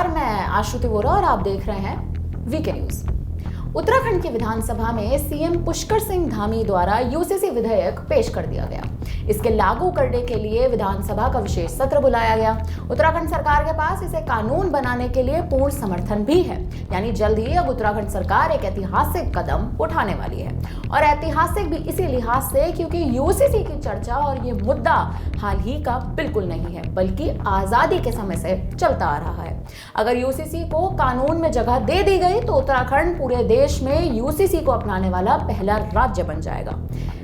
नमस्कार, मैं आश्रुति वोरा और आप देख रहे हैं वीके न्यूज। उत्तराखंड की विधानसभा में सीएम पुष्कर सिंह धामी द्वारा यूसीसी विधेयक पेश कर दिया गया। इसके लागू करने के लिए विधानसभा का विशेष सत्र बुलाया गया। उत्तराखंड सरकार के पास इसे कानून बनाने के लिए पूर्ण समर्थन भी है, यानी जल्द ही अब उत्तराखंड सरकार एक ऐतिहासिक कदम उठाने वाली है। और ऐतिहासिक भी इसी लिहाज से क्योंकि यूसीसी की चर्चा और ये मुद्दा हाल ही का बिल्कुल नहीं है, बल्कि आजादी के समय से चलता आ रहा है। अगर यूसीसी को कानून में जगह दे दी गई तो उत्तराखंड पूरे देश में यूसीसी को अपनाने वाला पहला राज्य बन जाएगा।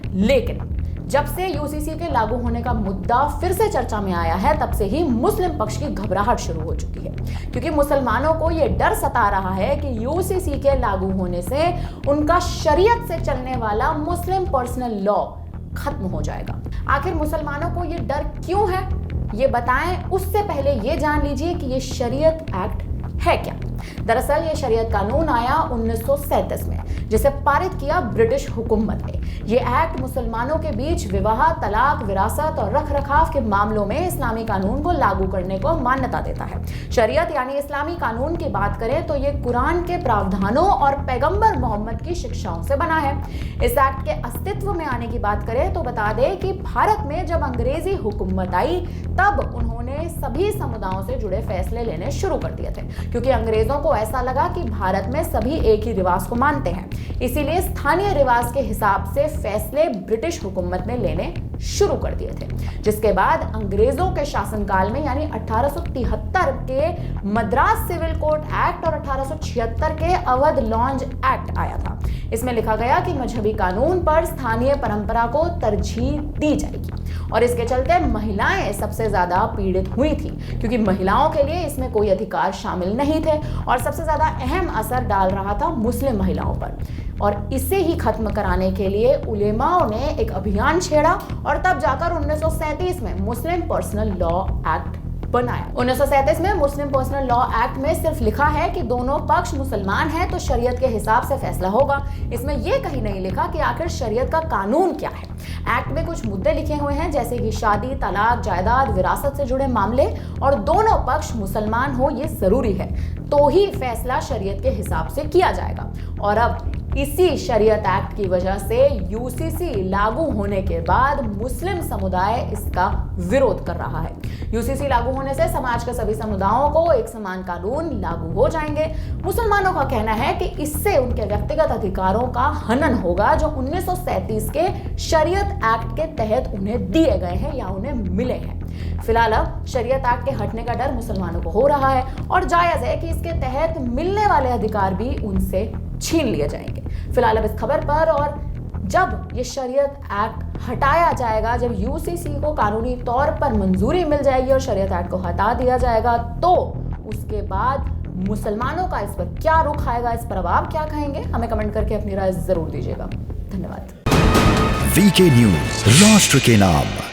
लेकिन जब से यूसीसी के लागू होने का मुद्दा फिर से चर्चा में आया है, तब से ही मुस्लिम पक्ष की घबराहट शुरू हो चुकी है, क्योंकि मुसलमानों को यह डर सता रहा है कि यूसीसी के लागू होने से उनका शरीयत से चलने वाला मुस्लिम पर्सनल लॉ खत्म हो जाएगा। आखिर मुसलमानों को यह डर क्यों है, ये बताएं उससे पहले ये जान लीजिए कि ये शरीयत एक्ट है क्या। दरअसल ये शरीयत कानून आया 1937 में, जिसे पारित किया ब्रिटिश हुकूमत ने। ये एक्ट मुसलमानों के बीच विवाह, तलाक, विरासत और रख रखाव के मामलों में इस्लामी कानून को लागू करने को मान्यता देता है। शरीयत यानी इस्लामी कानून की बात करें तो ये कुरान के प्रावधानों और पैगंबर मोहम्मद की शिक्षाओं से बना है। इस एक्ट के अस्तित्व में आने की बात करें तो बता दें कि भारत में जब अंग्रेजी हुकूमत आई तब उन्होंने सभी समुदायों से जुड़े फैसले लेने शुरू कर दिए थे, क्योंकि अंग्रेजों को ऐसा लगा कि भारत में सभी एक ही रिवाज को मानते हैं। इसीलिए स्थानीय रिवाज के हिसाब से फैसले ब्रिटिश हुकूमत ने लेने शुरू कर दिए थे, जिसके बाद अंग्रेजों के शासनकाल में यानी 1873 के मद्रास सिविल कोड एक्ट और 1876 के अवध लॉन्ज एक्ट आया था। इसमें लिखा गया कि मजहबी कानून पर स्थानीय परंपरा को तरजीह दी जाएगी, और इसके चलते महिलाएं सबसे ज्यादा पीड़ित हुई थी, क्योंकि महिलाओं के लिए इसमें कोई अधिकार शामिल नहीं थे और सबसे ज्यादा अहम असर डाल रहा था मुस्लिम महिलाओं पर। और इसे ही खत्म कराने के लिए उलेमाओं ने एक अभियान छेड़ा और तब जाकर 1937 में मुस्लिम पर्सनल लॉ एक्ट बनाया। 1937 में मुस्लिम पर्सनल लॉ एक्ट में सिर्फ लिखा है कि दोनों पक्ष मुसलमान हैं तो शरीयत के हिसाब से फैसला होगा। इसमें यह कहीं नहीं लिखा कि आखिर शरीयत का कानून क्या है। एक्ट में कुछ मुद्दे लिखे हुए हैं, जैसे कि शादी, तलाक, जायदाद, विरासत से जुड़े मामले, और दोनों पक्ष मुसलमान हो ये जरूरी है, तो ही फैसला शरीयत के हिसाब से किया जाएगा। और अब इसी शरीयत एक्ट की वजह से यूसीसी लागू होने के बाद मुस्लिम समुदाय इसका विरोध कर रहा है। यूसीसी लागू होने से समाज के सभी समुदायों को एक समान कानून लागू हो जाएंगे। मुसलमानों का कहना है कि इससे उनके व्यक्तिगत अधिकारों का हनन होगा, जो 1937 के शरीयत एक्ट के तहत उन्हें दिए गए हैं या उन्हें मिले हैं। फिलहाल अब शरीयत एक्ट के हटने का डर मुसलमानों को हो रहा है, और जायज है कि इसके तहत मिलने वाले अधिकार भी उनसे छीन लिए जाएंगे। फिलहाल अब इस खबर पर, और जब ये शरीयत एक्ट हटाया जाएगा, जब यूसीसी को कानूनी तौर पर मंजूरी मिल जाएगी और शरीयत एक्ट को हटा दिया जाएगा, तो उसके बाद मुसलमानों का इस पर क्या रुख आएगा, इस पर अब आप क्या कहेंगे, हमें कमेंट करके अपनी राय जरूर दीजिएगा। धन्यवाद। वीके न्यूज, राष्ट्र के नाम।